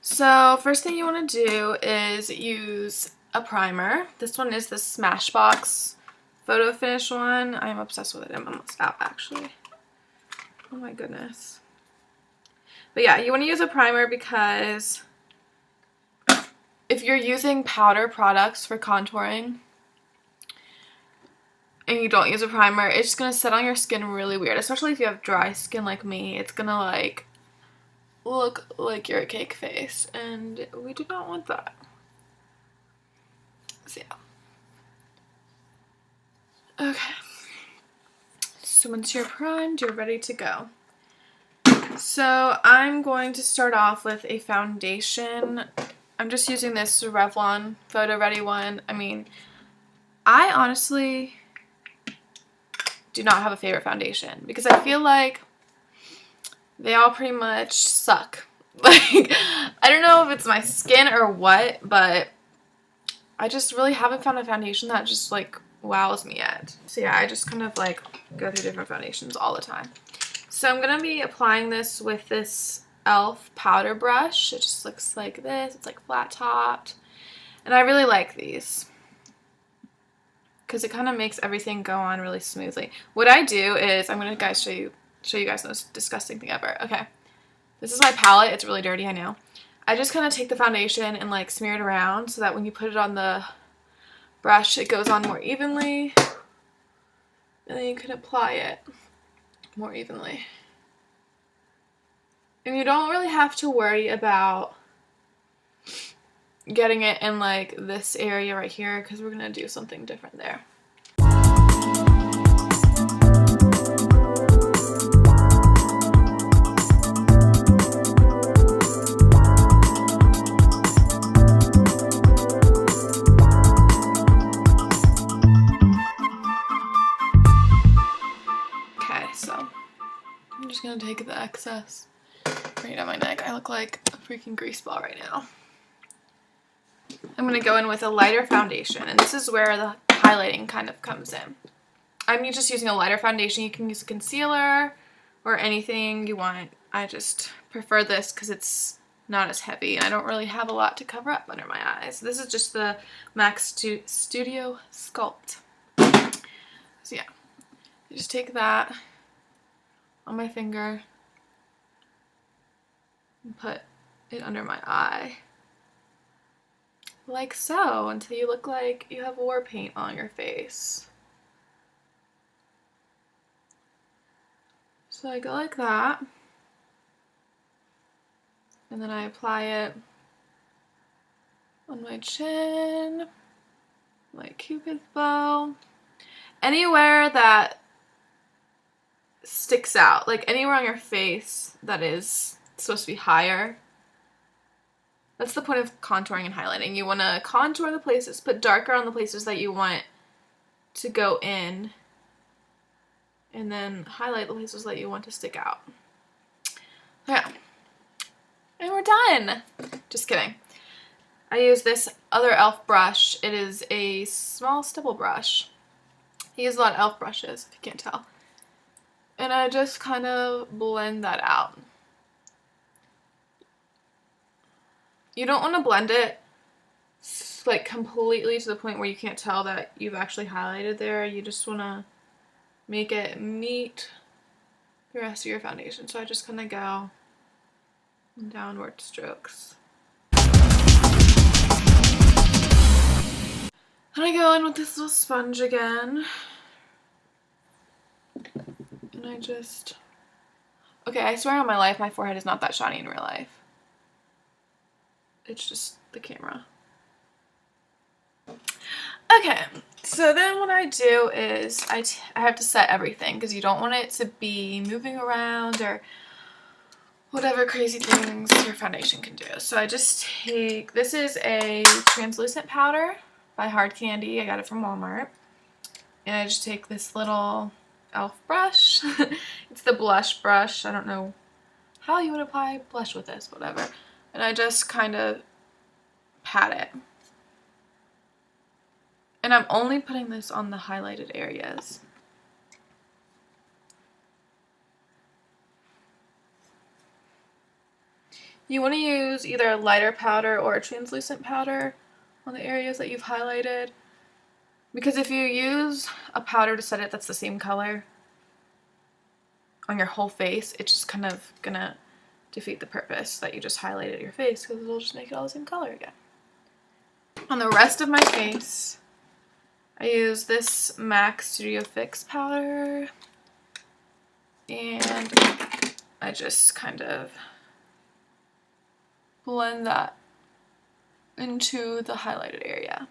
So first thing you want to do is use a primer. This one is the Smashbox Photo Finish one. I'm obsessed with it. I'm almost out actually. Oh my goodness. But yeah, you want to use a primer because if you're using powder products for contouring and you don't use a primer, it's just going to sit on your skin really weird. Especially if you have dry skin like me. It's going to like look like you're a cake face, and we do not want that. So yeah. Okay. So once you're primed, you're ready to go. So I'm going to start off with a foundation. I'm just using this Revlon Photo Ready one. I mean, I honestly do not have a favorite foundation because I feel like they all pretty much suck. Like, I don't know if it's my skin or what, but I just really haven't found a foundation that just like wows me yet. So yeah, I just kind of like go through different foundations all the time. So I'm going to be applying this with this e.l.f. powder brush. It just looks like this. It's like flat topped. And I really like these because it kind of makes everything go on really smoothly. What I do is, I'm going to show you guys the most disgusting thing ever. Okay. This is my palette. It's really dirty, I know. I just kind of take the foundation and like smear it around so that when you put it on the brush, it goes on more evenly. And then you can apply it more evenly. And you don't really have to worry about getting it in like this area right here because we're going to do something different there. Okay, so I'm just going to take the excess right down my neck. I look like a freaking grease ball right now. I'm going to go in with a lighter foundation, and this is where the highlighting kind of comes in. I'm just using a lighter foundation. You can use a concealer or anything you want. I just prefer this because it's not as heavy, and I don't really have a lot to cover up under my eyes. This is just the MAC Studio Sculpt. So yeah, I just take that on my finger and put it under my eye. Like so, until you look like you have war paint on your face. So I go like that, and then I apply it on my chin, my cupid's bow, anywhere that sticks out, like anywhere on your face that is supposed to be higher. That's the point of contouring and highlighting. You want to contour the places, put darker on the places that you want to go in, and then highlight the places that you want to stick out. Yeah. And we're done. Just kidding. I use this other e.l.f. brush. It is a small stipple brush. I use a lot of e.l.f. brushes, if you can't tell. And I just kind of blend that out. You don't want to blend it like completely to the point where you can't tell that you've actually highlighted there. You just want to make it meet the rest of your foundation. So I just kind of go in downward strokes. And I go in with this little sponge again. And I just... Okay, I swear on my life, my forehead is not that shiny in real life. It's just the camera. Okay, so then what I do is I have to set everything because you don't want it to be moving around or whatever crazy things your foundation can do. So I just take, this is a translucent powder by Hard Candy. I got it from Walmart. And I just take this little e.l.f. brush. It's the blush brush. I don't know how you would apply blush with this, whatever. And I just kind of pat it. And I'm only putting this on the highlighted areas. You want to use either a lighter powder or a translucent powder on the areas that you've highlighted. Because if you use a powder to set it that's the same color on your whole face, it's just kind of gonna defeat the purpose that you just highlighted your face, because it'll just make it all the same color again. On the rest of my face, I use this MAC Studio Fix powder, and I just kind of blend that into the highlighted area.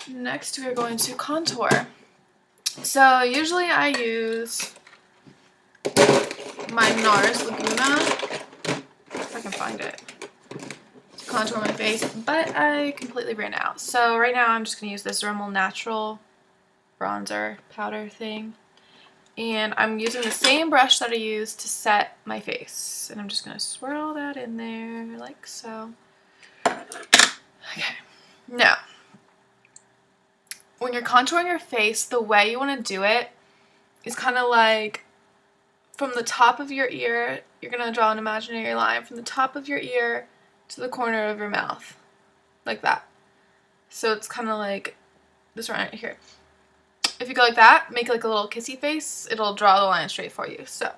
Next, we are going to contour. So usually I use my NARS Laguna, if I can find it, to contour my face, but I completely ran out. So right now I'm just going to use this Rimmel Natural bronzer powder thing. And I'm using the same brush that I used to set my face. And I'm just going to swirl that in there like so. Okay. Now, when you're contouring your face, the way you want to do it is kind of like from the top of your ear, you're going to draw an imaginary line from the top of your ear to the corner of your mouth. Like that. So it's kind of like this right here. If you go like that, make like a little kissy face, it'll draw the line straight for you. So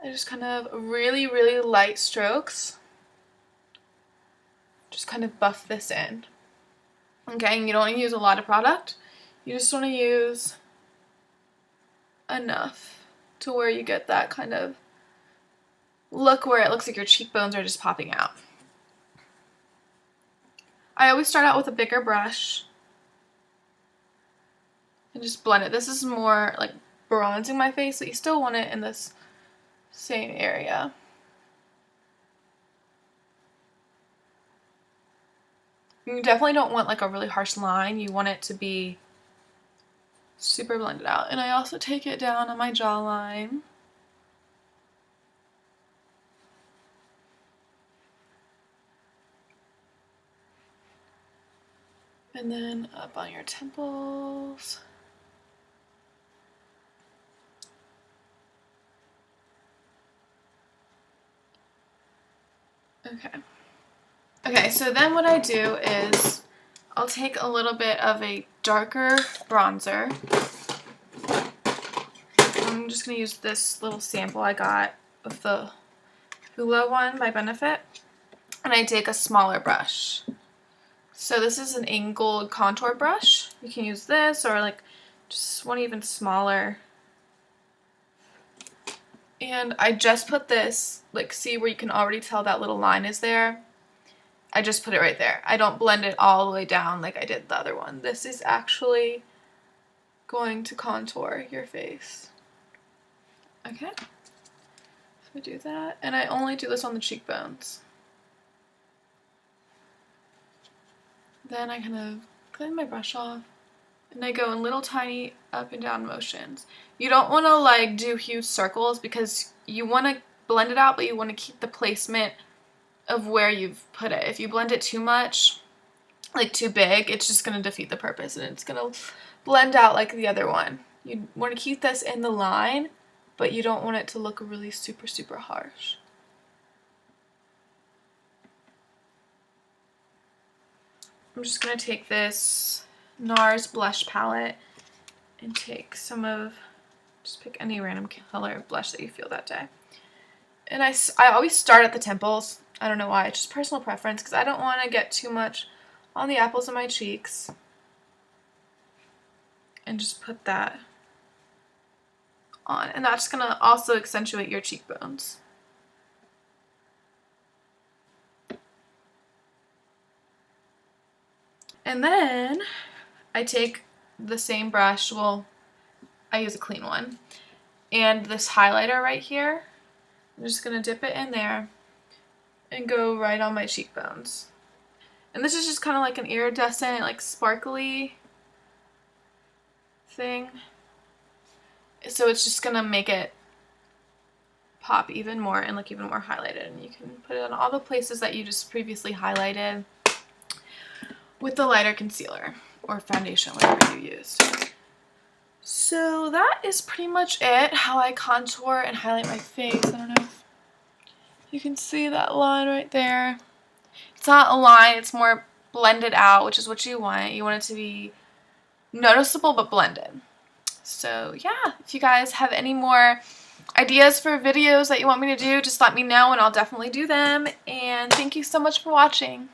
I just kind of really, really light strokes. Just kind of buff this in. Okay, and you don't want to use a lot of product. You just want to use enough to where you get that kind of look where it looks like your cheekbones are just popping out. I always start out with a bigger brush and just blend it. This is more like bronzing my face, but you still want it in this same area. You definitely don't want like a really harsh line. You want it to be super blended out. And I also take it down on my jawline. And then up on your temples. Okay. Okay, so then what I do is I'll take a little bit of a darker bronzer. I'm just going to use this little sample I got of the Hoola one by Benefit. And I take a smaller brush. So this is an angled contour brush. You can use this or like just one even smaller. And I just put this, like see where you can already tell that little line is there? I just put it right there. I don't blend it all the way down like I did the other one. This is actually going to contour your face. Okay? So I do that. And I only do this on the cheekbones. Then I kind of clean my brush off. And I go in little tiny up and down motions. You don't want to like do huge circles because you want to blend it out, but you want to keep the placement of where you've put it. If you blend it too much, like too big, it's just going to defeat the purpose and it's going to blend out like the other one. You want to keep this in the line, but you don't want it to look really super, super harsh. I'm just going to take this NARS blush palette and take some of, just pick any random color of blush that you feel that day. And I always start at the temples. I don't know why, it's just personal preference because I don't want to get too much on the apples of my cheeks. And just put that on. And that's going to also accentuate your cheekbones. And then I take the same brush, well, I use a clean one, and this highlighter right here, I'm just going to dip it in there and go right on my cheekbones. And this is just kind of like an iridescent, like sparkly thing. So it's just going to make it pop even more and look even more highlighted. And you can put it on all the places that you just previously highlighted with the lighter concealer or foundation, whatever you use. So that is pretty much it, how I contour and highlight my face. I don't know if you can see that line right there. It's not a line, it's more blended out, which is what you want. You want it to be noticeable but blended. So yeah, if you guys have any more ideas for videos that you want me to do, just let me know and I'll definitely do them. And thank you so much for watching.